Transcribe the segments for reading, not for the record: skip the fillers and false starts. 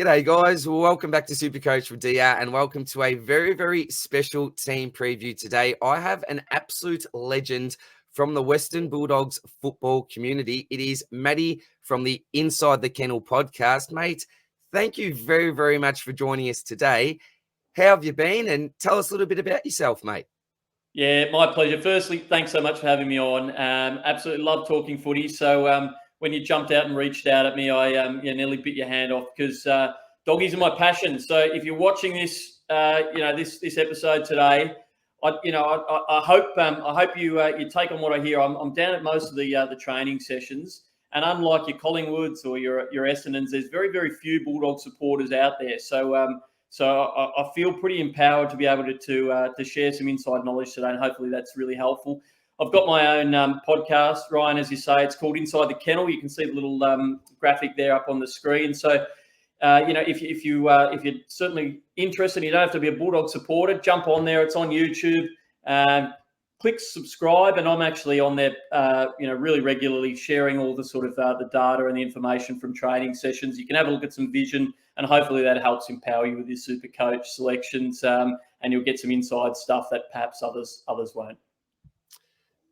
G'day, guys. Welcome back to SuperCoach with DR and welcome to a very, very special team preview today. I have an absolute legend from the Western Bulldogs football community. It is Matty from the Inside the Kennel Podcast. Mate, thank you very, very much for joining us today. How have you been? And tell us a little bit about yourself, mate. Yeah, my pleasure. Firstly, thanks so much for having me on. Absolutely love talking footy. So when you jumped out and reached out at me, I nearly bit your hand off because doggies are my passion. So if you're watching this, this episode today, I hope you take on what I hear. I'm down at most of the training sessions, and unlike your Collingwoods or your Essendons, there's very, very few Bulldog supporters out there. So I feel pretty empowered to be able to share some inside knowledge today, and hopefully that's really helpful. I've got my own podcast, Ryan, as you say. It's called Inside the Kennel. You can see the little graphic there up on the screen. So, if you're certainly interested, you don't have to be a Bulldog supporter. Jump on there. It's on YouTube. Click subscribe, and I'm actually on there, really regularly sharing all the sort of the data and the information from training sessions. You can have a look at some vision, and hopefully that helps empower you with your SuperCoach selections, and you'll get some inside stuff that perhaps others won't.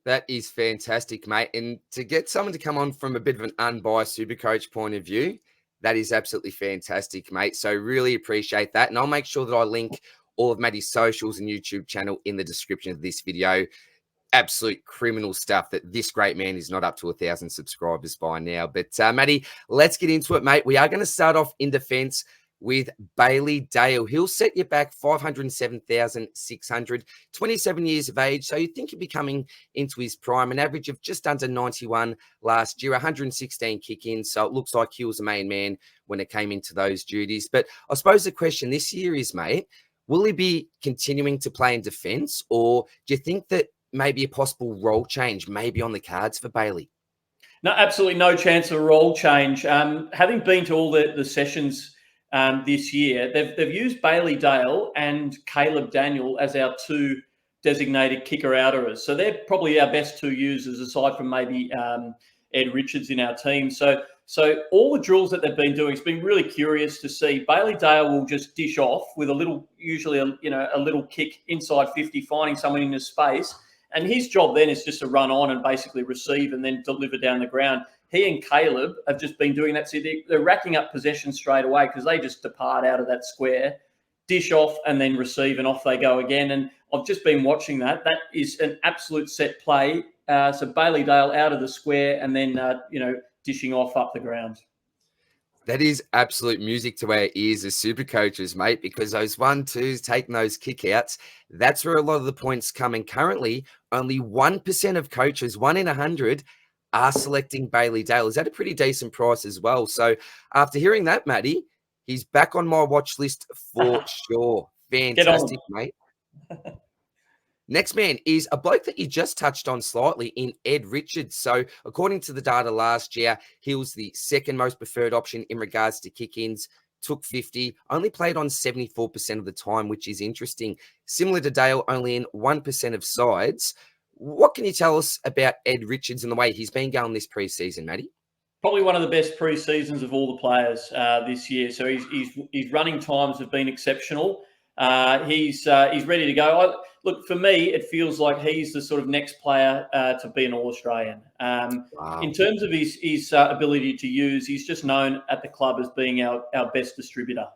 That is fantastic, mate. And to get someone to come on from a bit of an unbiased SuperCoach point of view, that is absolutely fantastic, mate. So really appreciate that. And I'll make sure that I link all of Matty's socials and YouTube channel in the description of this video. Absolute criminal stuff that this great man is not up to 1,000 subscribers by now. But Matty, let's get into it, mate. We are going to start off in defence with Bailey Dale. He'll set you back 507,600, 27 years of age. So you think he'd be coming into his prime, an average of just under 91 last year, 116 kick-ins. So it looks like he was the main man when it came into those duties. But I suppose the question this year is, mate, will he be continuing to play in defence, or do you think that maybe a possible role change may be on the cards for Bailey? No, absolutely no chance of a role change. Having been to all the sessions this year, they've used Bailey Dale and Caleb Daniel as our two designated kicker-outerers. So they're probably our best two users, aside from maybe Ed Richards in our team. So all the drills that they've been doing, it's been really curious to see. Bailey Dale will just dish off with usually a little kick inside 50, finding someone in his space. And his job then is just to run on and basically receive and then deliver down the ground. He and Caleb have just been doing that. So they're racking up possession straight away because they just depart out of that square, dish off, and then receive, and off they go again. And I've just been watching that. That is an absolute set play. So Bailey Dale out of the square and then, dishing off up the ground. That is absolute music to our ears as super coaches, mate, because those 1-2s, taking those kick-outs, that's where a lot of the points come. And currently, only 1% of coaches, 1 in 100, are selecting Bailey Dale. Is that a pretty decent price as well? So after hearing that, Matty, he's back on my watch list for sure. Fantastic, mate. Next man is a bloke that you just touched on slightly in Ed Richards. So according to the data last year, he was the second most preferred option in regards to kick-ins, took 50, only played on 74% of the time, which is interesting. Similar to Dale, only in 1% of sides. What can you tell us about Ed Richards and the way he's been going this preseason, Matty? Probably one of the best pre-seasons of all the players this year. So his running times have been exceptional. He's ready to go. Look, for me, it feels like he's the sort of next player to be an All-Australian. Wow. In terms of his ability to use, he's just known at the club as being our best distributor.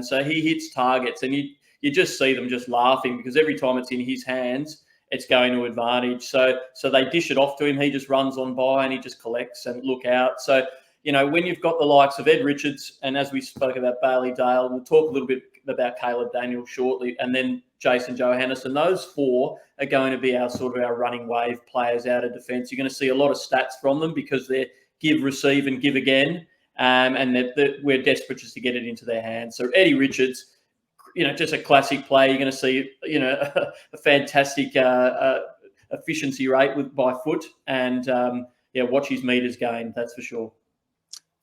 So he hits targets, and you just see them just laughing because every time it's in his hands, it's going to advantage. So they dish it off to him. He just runs on by and he just collects and look out. So, when you've got the likes of Ed Richards, and as we spoke about Bailey Dale, we'll talk a little bit about Caleb Daniel shortly, and then Jason Johannisen. Those four are going to be our running wave players out of defence. You're going to see a lot of stats from them because they're give, receive, and give again, and we're desperate just to get it into their hands. So Eddie Richards, just a classic play. You're going to see, a fantastic efficiency rate by foot, and watch his meters gain. That's for sure.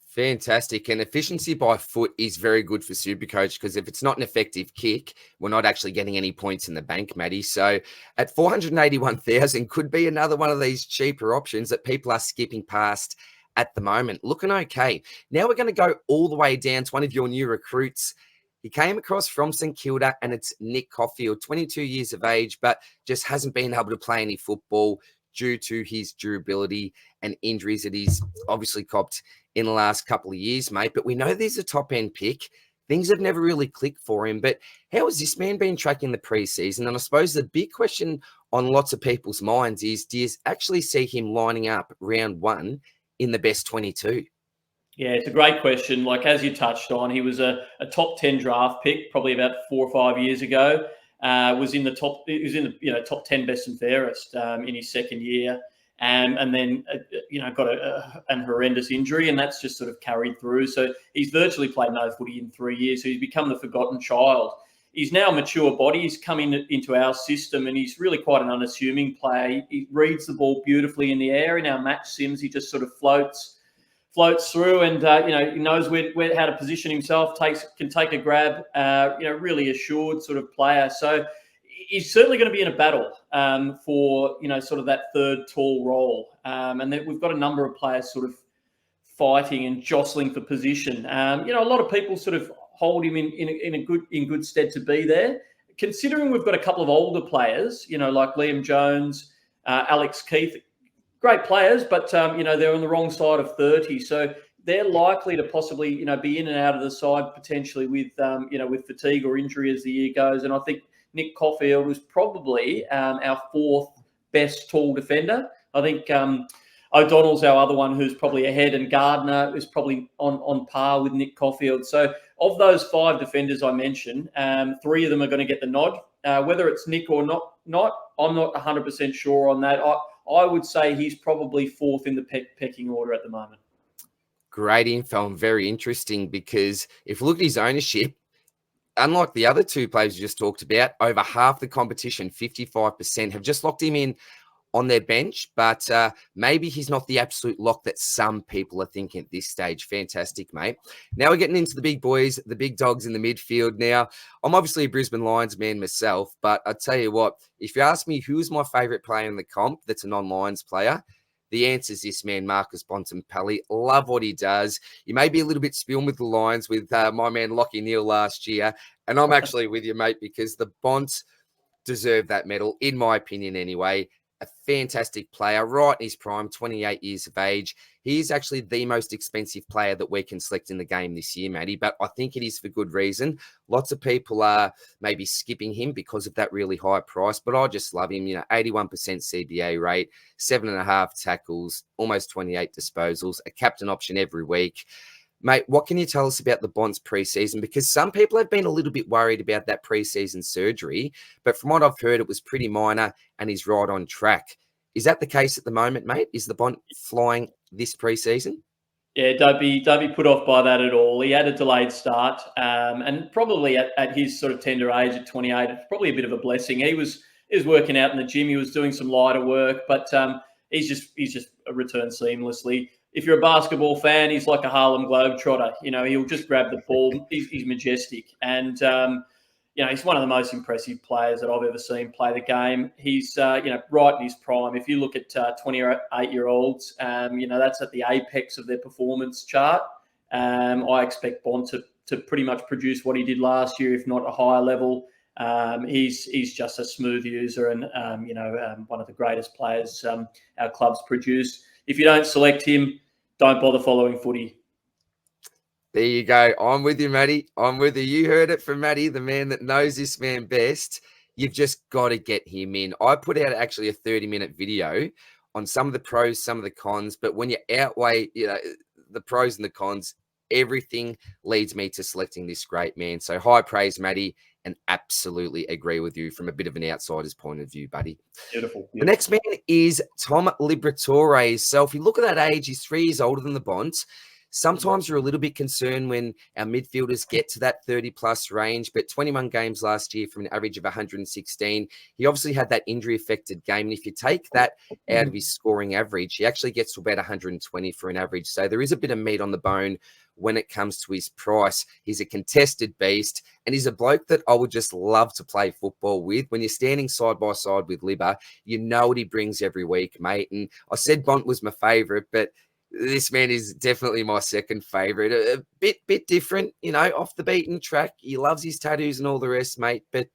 Fantastic. And efficiency by foot is very good for SuperCoach because if it's not an effective kick, we're not actually getting any points in the bank, Matty. So at 481,000 could be another one of these cheaper options that people are skipping past at the moment. Looking okay. Now we're going to go all the way down to one of your new recruits. He came across from St Kilda, and it's Nick Coffield, 22 years of age, but just hasn't been able to play any football due to his durability and injuries that he's obviously copped in the last couple of years, mate. But we know there's a top-end pick. Things have never really clicked for him. But how has this man been tracking the preseason? And I suppose the big question on lots of people's minds is, do you actually see him lining up round one in the best 22? Yeah, it's a great question. Like, as you touched on, he was a top 10 draft pick probably about 4 or 5 years ago. Was in the top 10 best and fairest in his second year. And then, got an horrendous injury, and that's just sort of carried through. So he's virtually played no footy in 3 years. So he's become the forgotten child. He's now a mature body. He's come into our system, and he's really quite an unassuming player. He reads the ball beautifully in the air. In our match sims, he just sort of floats through, and he knows where how to position himself. Can take a grab. Really assured sort of player. So he's certainly going to be in a battle for sort of that third tall role, and then we've got a number of players sort of fighting and jostling for position. A lot of people sort of hold him in good stead to be there, considering we've got a couple of older players, like Liam Jones, Alex Keith. Great players, but they're on the wrong side of 30, so they're likely to possibly be in and out of the side potentially with fatigue or injury as the year goes. And I think Nick Coffield was probably our fourth best tall defender. I think O'Donnell's our other one who's probably ahead, and Gardner is probably on par with Nick Coffield. So of those 5 defenders I mentioned, 3 of them are going to get the nod. Whether it's Nick or not, I'm not 100% sure on that. I would say he's probably fourth in the pecking order at the moment. Great info and very interesting, because if you look at his ownership, unlike the other 2 players you just talked about, over half the competition, 55%, have just locked him in on their bench, but maybe he's not the absolute lock that some people are thinking at this stage. Fantastic, mate. Now we're getting into the big boys, the big dogs in the midfield. Now, I'm obviously a Brisbane Lions man myself, but I tell you what, if you ask me who's my favourite player in the comp that's a non-Lions player, the answer is this man, Marcus Bontempelli. Love what he does. You may be a little bit spilling with the Lions with my man Lockie Neal last year, and I'm actually with you, mate, because the Bonts deserve that medal, in my opinion anyway. A fantastic player, right in his prime, 28 years of age. He is actually the most expensive player that we can select in the game this year, Matty, but I think it is for good reason. Lots of people are maybe skipping him because of that really high price, but I just love him. 81% CBA rate, 7.5 tackles, almost 28 disposals, a captain option every week. Mate, what can you tell us about the Bonds preseason? Because some people have been a little bit worried about that preseason surgery, but from what I've heard, it was pretty minor and he's right on track. Is that the case at the moment, mate? Is the Bond flying this preseason? Yeah, don't be put off by that at all. He had a delayed start, and probably at his sort of tender age at 28, it's probably a bit of a blessing. He was working out in the gym. He was doing some lighter work, but he's just returned seamlessly. If you're a basketball fan, he's like a Harlem Globetrotter. He'll just grab the ball. He's majestic. And, he's one of the most impressive players that I've ever seen play the game. He's, right in his prime. If you look at 28-year-olds, that's at the apex of their performance chart. I expect Bond to pretty much produce what he did last year, if not a higher level. He's just a smooth user and, one of the greatest players our club's produced. If you don't select him, don't bother following footy. There you go. I'm with you, Matty. I'm with you. You heard it from Matty, the man that knows this man best. You've just got to get him in. I put out actually a 30-minute video on some of the pros, some of the cons, but when you outweigh, the pros and the cons, everything leads me to selecting this great man. So high praise, Matty, and absolutely agree with you from a bit of an outsider's point of view, buddy. Beautiful. The next man is Tom Liberatore. So if you look at that age, he's 3 years older than the Bonds. Sometimes you're a little bit concerned when our midfielders get to that 30-plus range, but 21 games last year from an average of 116. He obviously had that injury-affected game, and if you take that out of his scoring average, he actually gets to about 120 for an average. So there is a bit of meat on the bone when it comes to his price. He's a contested beast, and he's a bloke that I would just love to play football with. When you're standing side by side with Libba, you know what he brings every week, mate. And I said Bont was my favourite, but This man is definitely my second favourite. A bit different, off the beaten track. He loves his tattoos and all the rest, mate. But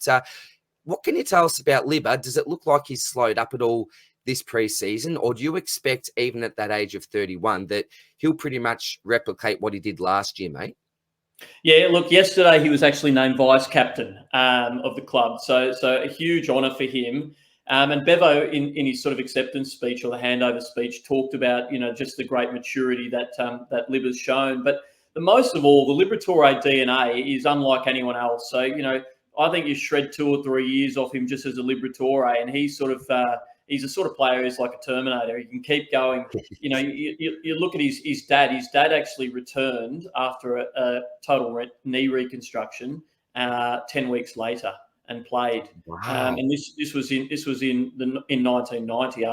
what can you tell us about Libba? Does it look like he's slowed up at all this preseason, or do you expect, even at that age of 31, that he'll pretty much replicate what he did last year, mate? Yeah, look, yesterday he was actually named vice captain of the club, so a huge honour for him. And Bevo, in his sort of acceptance speech or the handover speech, talked about just the great maturity that Libba's shown. But the most of all, the Liberatore DNA is unlike anyone else. So I think you shred 2 or 3 years off him just as a Liberatore, and he's sort of he's a sort of player who's like a Terminator. He can keep going. You look at his dad. His dad actually returned after a total knee reconstruction 10 weeks later and played. Wow. And this was in 1990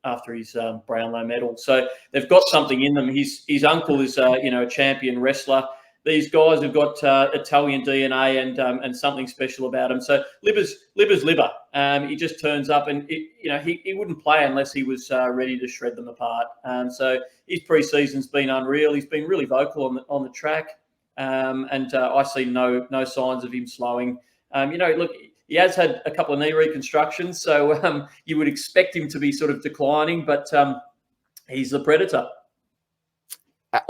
after his Brownlow medal. So they've got something in them. His uncle is a champion wrestler. These guys have got Italian DNA and something special about him. So Libba's Libba. He just turns up, and he wouldn't play unless he was ready to shred them apart. So his pre-season's been unreal. He's been really vocal on the track, and I see no signs of him slowing. Look, he has had a couple of knee reconstructions, so you would expect him to be sort of declining, but he's the predator.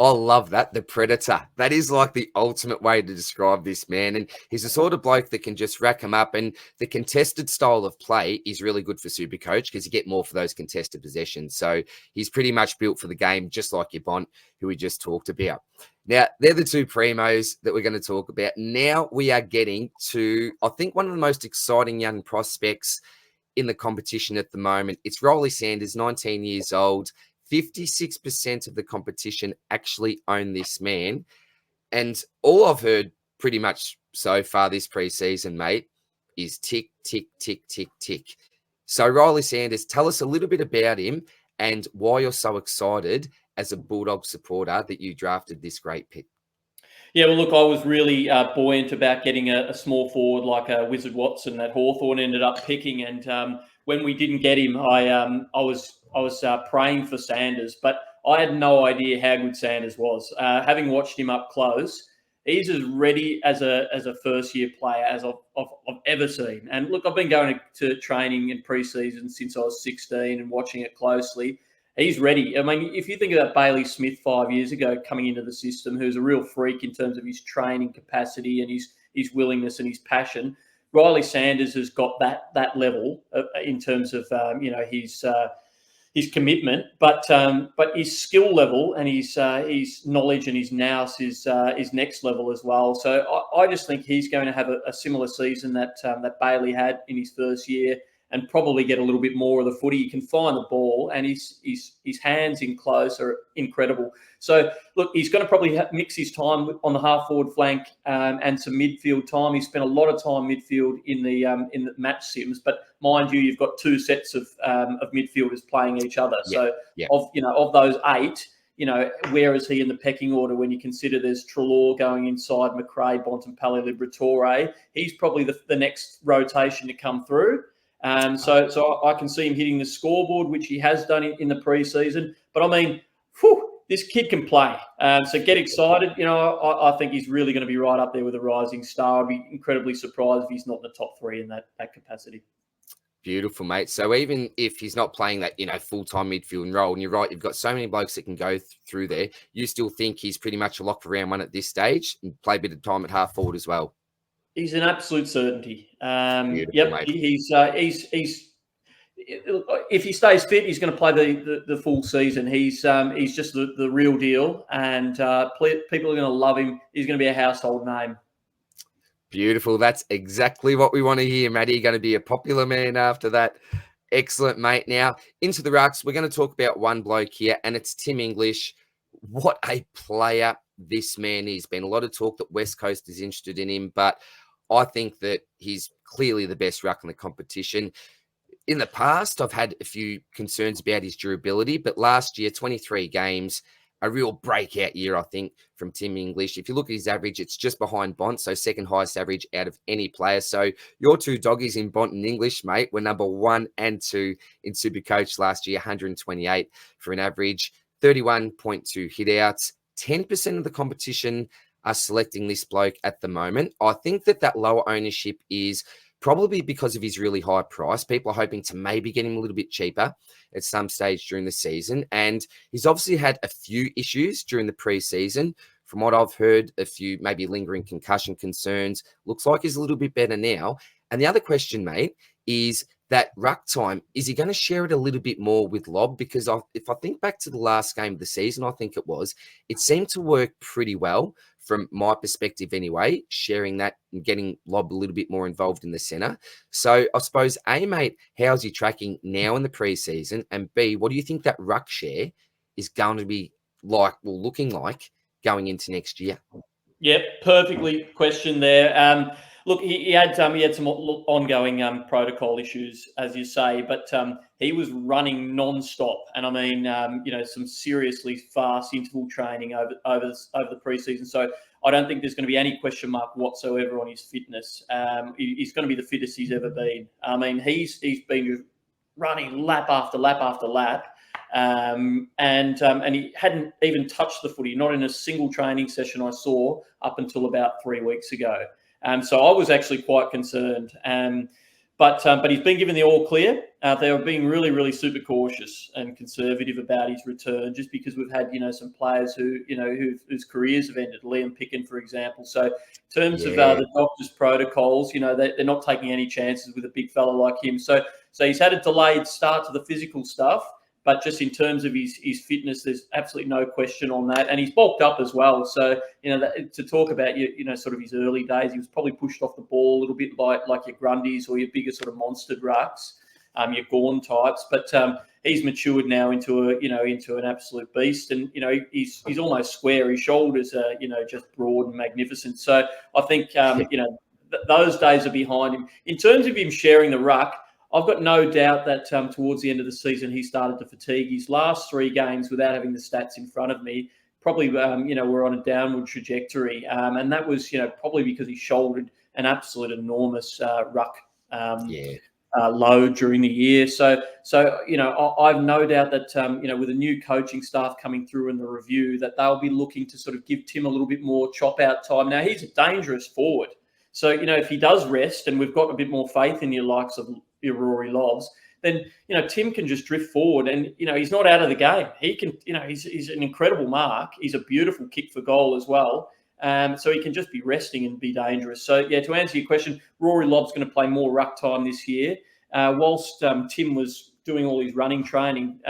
I love that. The predator. That is like the ultimate way to describe this man. And he's the sort of bloke that can just rack him up. And the contested style of play is really good for SuperCoach because you get more for those contested possessions. So he's pretty much built for the game, just like your Bont, who we just talked about. Now, they're the 2 primos that we're going to talk about. Now we are getting to, I think, one of the most exciting young prospects in the competition at the moment. It's Ryley Sanders, 19 years old. 56% of the competition actually own this man. And all I've heard pretty much so far this preseason, mate, is tick, tick, tick, tick, tick. So Ryley Sanders, tell us a little bit about him and why you're so excited as a Bulldog supporter that you drafted this great pick. Yeah, well, look, I was really buoyant about getting a small forward like a Wizard Watson that Hawthorn ended up picking. And when we didn't get him, I was praying for Sanders, but I had no idea how good Sanders was. Having watched him up close, he's as ready as a first-year player as I've ever seen. And look, I've been going to training in pre-season since I was 16 and watching it closely. He's ready. I mean, if you think about Bailey Smith 5 years ago coming into the system, who's a real freak in terms of his training capacity and his willingness and his passion, Ryley Sanders has got that level in terms of his commitment, but his skill level and his knowledge and his nous is next level as well. So I just think he's going to have a similar season that Bailey had in his first year, and probably get a little bit more of the footy. He can find the ball, and his hands in close are incredible. So, look, he's going to probably mix his time on the half-forward flank and some midfield time. He spent a lot of time midfield in the match sims, but mind you, you've got 2 sets of midfielders playing each other. Yeah, so, of those 8, where is he in the pecking order when you consider there's Treloar going inside, Macrae, Bontempelli, Liberatore? He's probably the next rotation to come through. So I can see him hitting the scoreboard, which he has done in the preseason. But I mean, this kid can play. So get excited. I think he's really going to be right up there with a rising star. I'd be incredibly surprised if he's not in the top 3 in that capacity. Beautiful, mate. So even if he's not playing that, full-time midfield role, and you're right, you've got so many blokes that can go through there, you still think he's pretty much a lock for round 1 at this stage and play a bit of time at half forward as well? He's an absolute certainty. Mate. He's if he stays fit, he's going to play the full season. He's just the real deal, and people are going to love him. He's going to be a household name. Beautiful. That's exactly what we want to hear, Matty. Going to be a popular man after that. Excellent, mate. Now, into the rucks, we're going to talk about one bloke here, and it's Tim English. What a player this man is. Been a lot of talk that West Coast is interested in him, but I think that he's clearly the best ruck in the competition. In the past, I've had a few concerns about his durability, but last year, 23 games, a real breakout year, I think, from Tim English. If you look at his average, it's just behind Bont, so second highest average out of any player. So your 2 doggies in Bont and English, mate, were number 1 and 2 in SuperCoach last year, 128 for an average. 31.2 hit-outs. 10% of the competition are selecting this bloke at the moment. I think that lower ownership is probably because of his really high price. People are hoping to maybe get him a little bit cheaper at some stage during the season. And he's obviously had a few issues during the preseason. From what I've heard, a few maybe lingering concussion concerns. Looks like he's a little bit better now. And the other question, mate, is that ruck time. Is he going to share it a little bit more with Lobb? Because if I think back to the last game of the season, I think it seemed to work pretty well from my perspective anyway, sharing that and getting Lobb a little bit more involved in the centre. So I suppose, A, mate, how's he tracking now in the preseason? And B, what do you think that ruck share is going to be looking like going into next year? Yep, perfectly questioned there. Look, he had some ongoing protocol issues, as you say, but he was running non-stop, and I mean, some seriously fast interval training over the preseason. So I don't think there's going to be any question mark whatsoever on his fitness. He's going to be the fittest he's ever been. I mean, he's been running lap after lap after lap. And he hadn't even touched the footy, not in a single training session I saw up until about 3 weeks ago. So I was actually quite concerned. But he's been given the all clear. They were being really, really super cautious and conservative about his return, just because we've had, some players whose careers have ended. Liam Picken, for example. So in terms of the doctors' protocols, they're not taking any chances with a big fella like him. So he's had a delayed start to the physical stuff. But just in terms of his fitness, there's absolutely no question on that. And he's bulked up as well. So, to talk about, sort of his early days, he was probably pushed off the ball a little bit like your Grundys or your bigger sort of monster rucks, your Gorn types. But he's matured now into an absolute beast. And, he's almost square. His shoulders are, just broad and magnificent. So I think, those days are behind him. In terms of him sharing the ruck, I've got no doubt that towards the end of the season, he started to fatigue. His last 3 games, without having the stats in front of me, probably, were on a downward trajectory. And that was, probably because he shouldered an absolute enormous ruck load during the year. So I've no doubt that, with a new coaching staff coming through in the review, that they'll be looking to sort of give Tim a little bit more chop-out time. Now, he's a dangerous forward. So, if he does rest and we've got a bit more faith in your likes of your Rory Lobbs, then, Tim can just drift forward and, he's not out of the game. He can, he's an incredible mark. He's a beautiful kick for goal as well. So he can just be resting and be dangerous. So, to answer your question, Rory Lobb's going to play more ruck time this year. Whilst Tim was doing all his running training,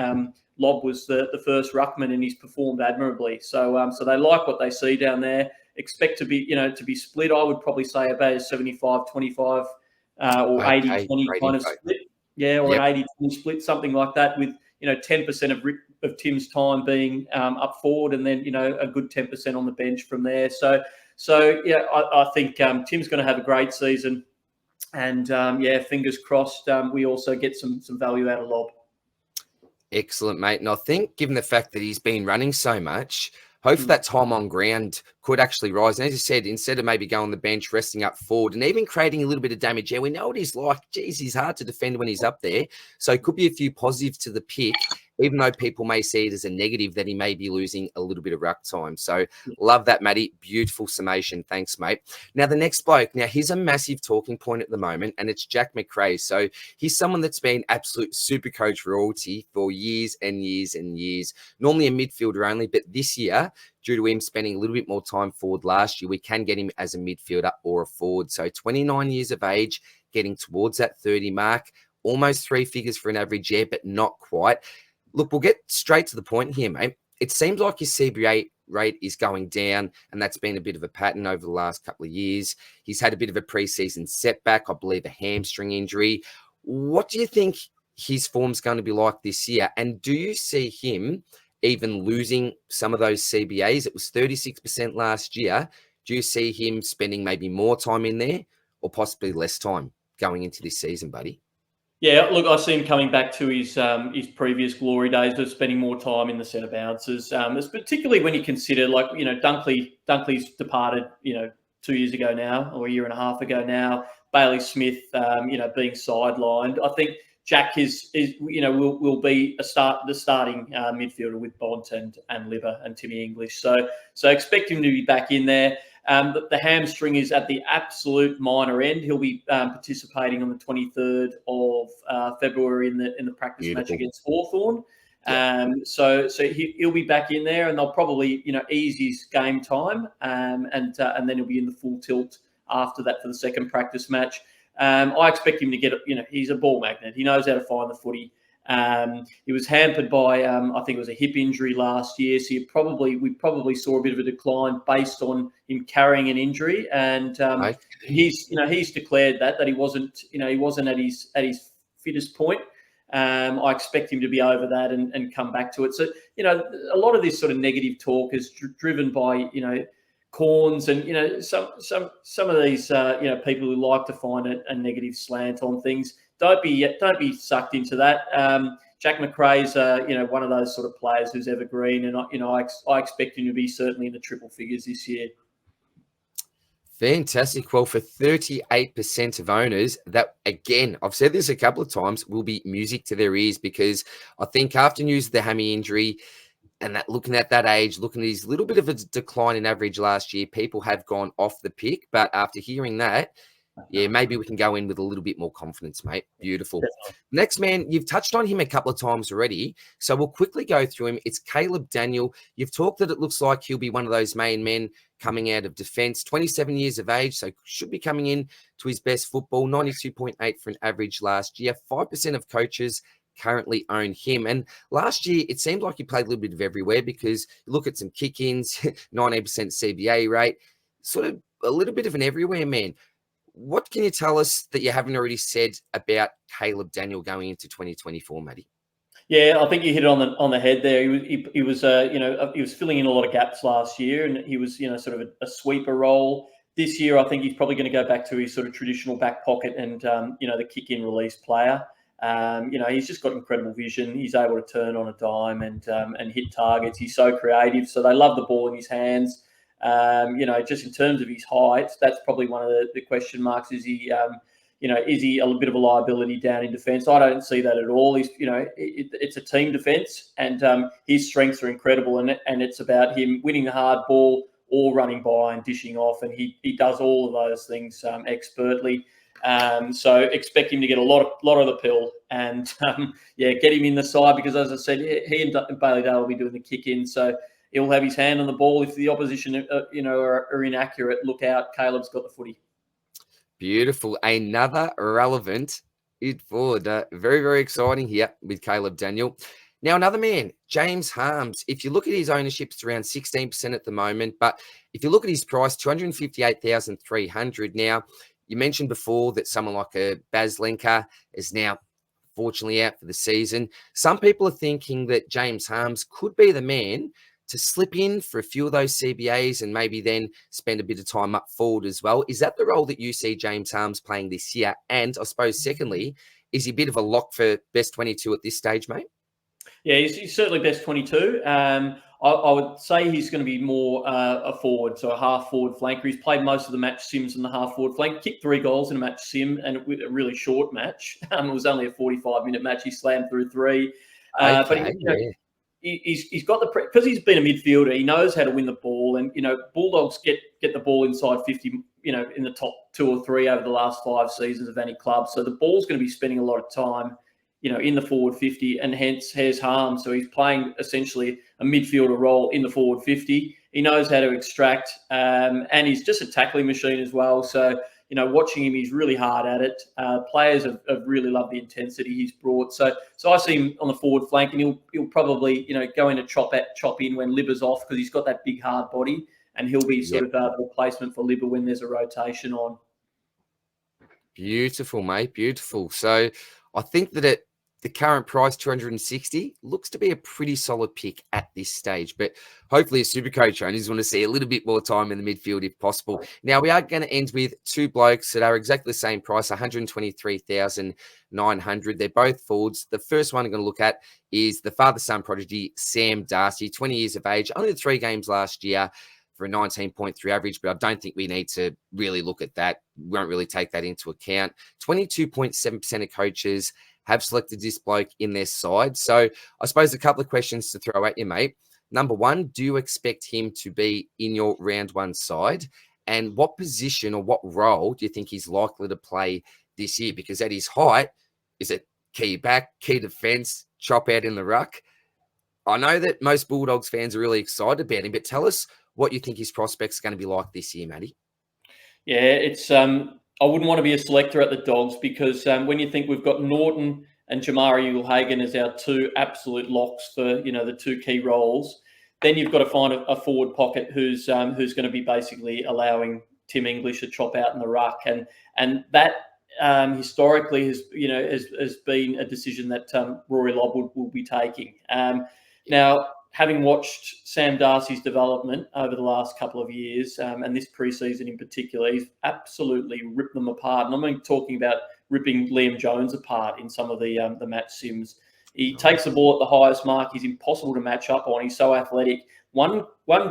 Lobb was the first ruckman and he's performed admirably. So they like what they see down there. Expect to be split. I would probably say about a 75-25 or 80-20 kind of split. Yeah, or an 80-20 split, something like that, with 10% of Tim's time being up forward, and then a good 10% on the bench from there. So I think Tim's going to have a great season, and fingers crossed we also get some value out of Lobb. Excellent, mate. And I think, given the fact that he's been running so much, hopefully that time on ground could actually rise. And as you said, instead of maybe going on the bench, resting up forward and even creating a little bit of damage, we know what he's like. Geez, he's hard to defend when he's up there. So it could be a few positives to the pick, even though people may see it as a negative that he may be losing a little bit of ruck time. So love that, Matty. Beautiful summation. Thanks, mate. Now, the next bloke, he's a massive talking point at the moment, and it's Jack Macrae. So he's someone that's been absolute SuperCoach royalty for years and years and years. Normally a midfielder only, but this year, due to him spending a little bit more time forward last year, we can get him as a midfielder or a forward. So 29 years of age, getting towards that 30 mark, almost 3 figures for an average year, but not quite. Look, we'll get straight to the point here, mate. It seems like his CBA rate is going down, and that's been a bit of a pattern over the last couple of years. He's had a bit of a preseason setback, I believe a hamstring injury. What do you think his form's going to be like this year? And do you see him even losing some of those CBAs? It was 36% last year. Do you see him spending maybe more time in there or possibly less time going into this season, buddy? Yeah, look, I see him coming back to his previous glory days of spending more time in the centre bounces. It's particularly when you consider, Dunkley's departed, 2 years ago now, or a year and a half ago now. Bailey Smith, being sidelined. I think Jack will be the starting midfielder with Bont and Libba and Timmy English. So expect him to be back in there. The hamstring is at the absolute minor end. He'll be participating on the 23rd of February in the practice match against Hawthorn. Yeah. So he'll be back in there, and they'll probably ease his game time, and then he'll be in the full tilt after that for the second practice match. I expect him to get he's a ball magnet. He knows how to find the footy. He was hampered by I think it was a hip injury last year, so we probably saw a bit of a decline based on him carrying an injury, and he's declared that he wasn't at his fittest point. I expect him to be over that and come back to it. So a lot of this sort of negative talk is driven by corns and some of these people who like to find a negative slant on things. Don't be sucked into that. Jack Macrae is one of those sort of players who's evergreen, and I expect him to be certainly in the triple figures this year. Fantastic. Well, for 38% of owners, that, again, I've said this a couple of times, will be music to their ears, because I think after news of the hammy injury and that looking at that age, looking at his little bit of a decline in average last year, people have gone off the pick. But after hearing that, yeah, maybe we can go in with a little bit more confidence, mate. Beautiful. Definitely. Next man, you've touched on him a couple of times already, so we'll quickly go through him. It's Caleb Daniel. You've talked that it looks like he'll be one of those main men coming out of defence. 27 years of age, so should be coming in to his best football. 92.8 for an average last year. 5% of coaches currently own him. And last year, it seemed like he played a little bit of everywhere, because you look at some kick-ins, 19% CBA rate, sort of a little bit of an everywhere man. What can you tell us that you haven't already said about Caleb Daniel going into 2024, Matty? Yeah, I think you hit it on the head there. He was filling in a lot of gaps last year, and he was sort of a sweeper role. This year, I think he's probably going to go back to his sort of traditional back pocket and the kick in release player. He's just got incredible vision. He's able to turn on a dime and hit targets. He's so creative. So they love the ball in his hands. Just in terms of his height, that's probably one of the question marks. Is he a bit of a liability down in defence? I don't see that at all. He's, it's a team defence, and his strengths are incredible, and it's about him winning the hard ball or running by and dishing off, and he does all of those things expertly. So expect him to get a lot of the pill, and get him in the side, because as I said, he and Bailey Dale will be doing the kick in, so he'll have his hand on the ball. If the opposition are inaccurate, look out. Caleb's got the footy. Beautiful. Another relevant forward. Very, very exciting here with Caleb Daniel. Now, another man, James Harms. If you look at his ownership, it's around 16% at the moment. But if you look at his price, 258,300. Now, you mentioned before that someone like a Baz Lenker is now fortunately out for the season. Some people are thinking that James Harms could be the man to slip in for a few of those CBAs and maybe then spend a bit of time up forward as well. Is that the role that you see James Harms playing this year? And I suppose, secondly, is he a bit of a lock for best 22 at this stage, mate? Yeah, he's certainly best 22. I would say he's going to be more a forward, so a half-forward flanker. He's played most of the match sims in the half-forward flank, kicked 3 goals in a match sim, and with a really short match. It was only a 45-minute match. He slammed through 3. He's got because he's been a midfielder. He knows how to win the ball, and Bulldogs get the ball inside 50. In the top 2 or 3 over the last 5 seasons of any club. So the ball's going to be spending a lot of time, in the forward 50, and hence has Harms. So he's playing essentially a midfielder role in the forward 50. He knows how to extract, and he's just a tackling machine as well. So watching him, he's really hard at it. Players have really loved the intensity he's brought. So I see him on the forward flank, and he'll probably go in and chop in when Libba's off, because he's got that big hard body, and he'll be sort of the replacement for Libba when there's a rotation on. Beautiful, mate. Beautiful. So I think that at the current price, 260, looks to be a pretty solid pick at this stage. But hopefully, as SuperCoach owners want to see a little bit more time in the midfield if possible. Now, we are going to end with 2 blokes that are exactly the same price, 123,900. They're both forwards. The first one I'm going to look at is the father-son prodigy, Sam Darcy, 20 years of age, only 3 games last year for a 19.3 average, but I don't think we need to really look at that. We won't really take that into account. 22.7% of coaches have selected this bloke in their side. So I suppose a couple of questions to throw at you, mate. Number one, do you expect him to be in your round one side? And what position or what role do you think he's likely to play this year? Because at his height, is it key back, key defense, chop out in the ruck? I know that most Bulldogs fans are really excited about him, but tell us what you think his prospects are going to be like this year, Matty. Yeah, it's I wouldn't want to be a selector at the Dogs because when you think we've got Norton and Jamari Ulehagen as our two absolute locks for the two key roles, then you've got to find a forward pocket who's going to be basically allowing Tim English to chop out in the ruck, and that historically has been a decision that Rory Lobb will be taking. Now, having watched Sam Darcy's development over the last couple of years, and this preseason in particular, he's absolutely ripped them apart. And I'm talking about ripping Liam Jones apart in some of the match sims. He takes the ball at the highest mark. He's impossible to match up on. He's so athletic. One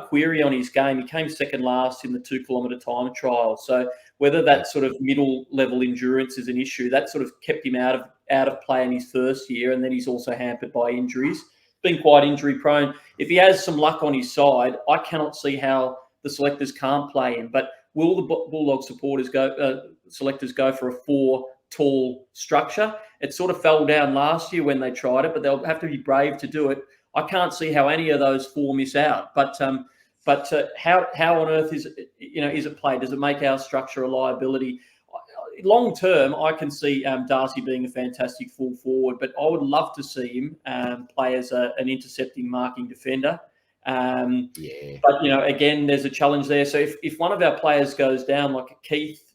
query on his game, he came second last in the 2-kilometre time trial. So whether that sort of middle level endurance is an issue, that sort of kept him out of play in his first year, and then he's also hampered by injuries. Been quite injury prone. If he has some luck on his side, I cannot see how the selectors can't play him. But will the Bulldog selectors go for a 4 tall structure? It sort of fell down last year when they tried it, but they'll have to be brave to do it. I can't see how any of those 4 miss out. But how on earth is it played? Does it make our structure a liability? Long term, I can see Darcy being a fantastic full forward, but I would love to see him play as an intercepting marking defender. But again, there's a challenge there. So if one of our players goes down, like a Keith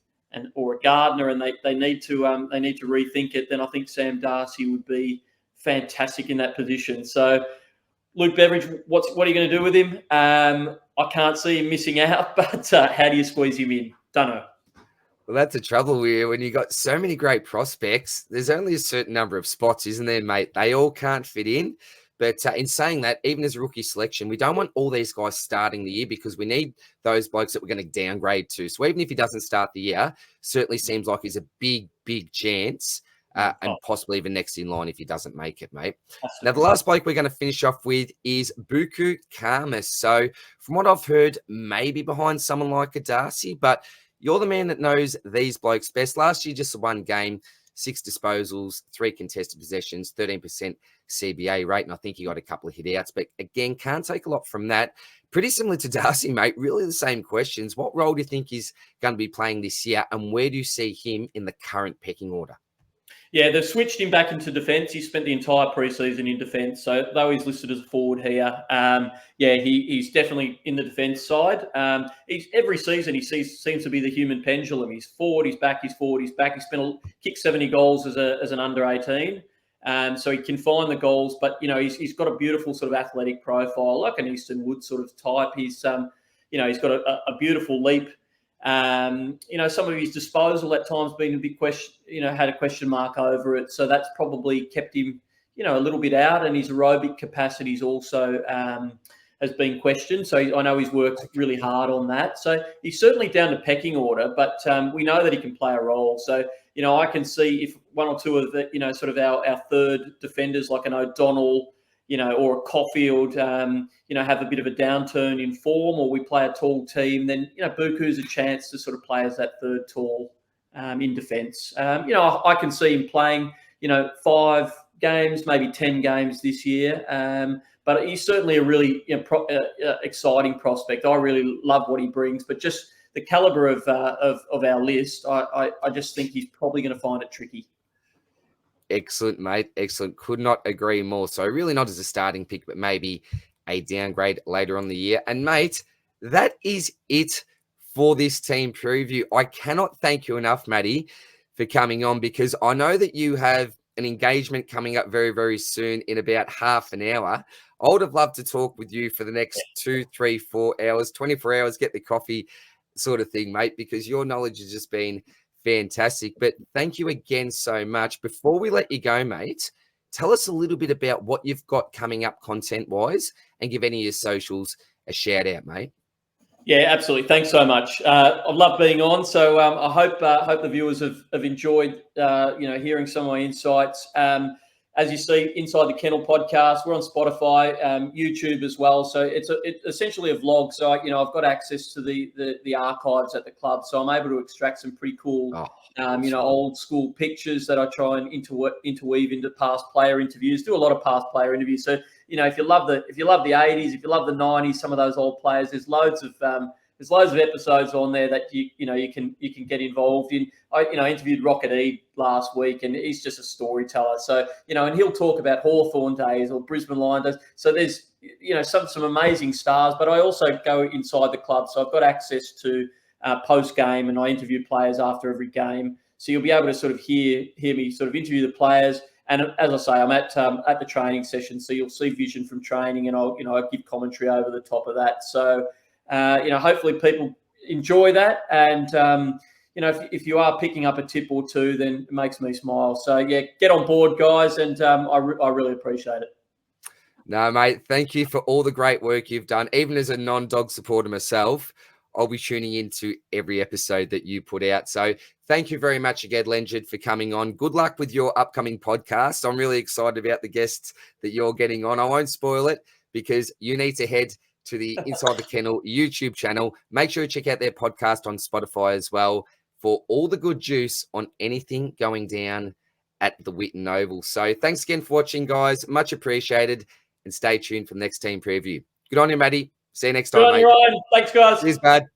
or a Gardner, and they need to rethink it, then I think Sam Darcy would be fantastic in that position. So Luke Beveridge, what are you going to do with him? I can't see him missing out, but how do you squeeze him in? Don't know. Well, that's the trouble here. When you got so many great prospects, there's only a certain number of spots, isn't there, mate? They all can't fit in. But in saying that, even as a rookie selection, we don't want all these guys starting the year because we need those blokes that we're going to downgrade to. So even if he doesn't start the year, certainly seems like he's a big, big chance and possibly even next in line if he doesn't make it, mate. Now, the last bloke we're going to finish off with is Buku Khamis. So from what I've heard, maybe behind someone like a Darcy, but you're the man that knows these blokes best. Last year, just the one game, 6 disposals, 3 contested possessions, 13% CBA rate, and I think he got a couple of hit-outs. But again, can't take a lot from that. Pretty similar to Darcy, mate. Really the same questions. What role do you think he's going to be playing this year, and where do you see him in the current pecking order? Yeah, they've switched him back into defence. He spent the entire preseason in defence. So though he's listed as a forward here, he's definitely in the defence side. Every season he seems to be the human pendulum. He's forward, he's back, he's forward, he's back. He's kicked 70 goals as an under 18. So he can find the goals, but he's got a beautiful sort of athletic profile, like an Easton Wood sort of type. He's he's got a beautiful leap. Some of his disposal at times been a big question, had a question mark over it. So that's probably kept him, a little bit out, and his aerobic capacities also has been questioned. So I know he's worked really hard on that. So he's certainly down the pecking order, but we know that he can play a role. So, I can see if one or two of the, sort of our third defenders like an O'Donnell, or a Coffield, have a bit of a downturn in form, or we play a tall team, then, Buku's a chance to sort of play as that third tall in defence. I can see him playing, 5 games, maybe 10 games this year. But he's certainly a really exciting prospect. I really love what he brings, but just the calibre of our list, I just think he's probably going to find it tricky. Excellent, mate. Excellent. Could not agree more. So really not as a starting pick, but maybe a downgrade later on the year. And, mate, that is it for this team preview. I cannot thank you enough, Matty, for coming on, because I know that you have an engagement coming up very, very soon in about half an hour. I would have loved to talk with you for the next 2, 3, 4 hours, 24 hours, get the coffee sort of thing, mate, because your knowledge has just been fantastic. But thank you again so much. Before we let you go, mate, tell us a little bit about what you've got coming up content-wise and give any of your socials a shout-out, mate. Yeah, absolutely. Thanks so much. I've loved being on. So I hope the viewers have enjoyed hearing some of my insights. As you see, Inside the Kennel Podcast, we're on Spotify, YouTube as well. So it's essentially a vlog. So I've got access to the archives at the club, so I'm able to extract some pretty cool, old school pictures that I try and interweave into past player interviews. Do a lot of past player interviews. So if you love the 80s, if you love the 90s, some of those old players, there's loads of episodes on there that you can get involved in. I interviewed Rocket E last week, and he's just a storyteller. So and he'll talk about Hawthorn days or Brisbane Lions days. So there's some amazing stars, but I also go inside the club, so I've got access to post game, and I interview players after every game. So you'll be able to sort of hear me sort of interview the players. And as I say, I'm at the training session, so you'll see vision from training, and I'll give commentary over the top of that. So hopefully people enjoy that, and if you are picking up a tip or two, then it makes me smile. So yeah, get on board, guys, and I really appreciate it. No, mate, thank you for all the great work you've done. Even as a non-dog supporter myself, I'll be tuning into every episode that you put out. So thank you very much again, Lenjard, for coming on. Good luck with your upcoming podcast. I'm really excited about the guests that you're getting on. I won't spoil it because you need to head to the Inside the Kennel YouTube channel. Make sure you check out their podcast on Spotify as well for all the good juice on anything going down at the Whitten Oval. So thanks again for watching, guys. Much appreciated. And stay tuned for the next team preview. Good on you, Matty. See you next time, mate. Ryan. Thanks, guys. Cheers, bud.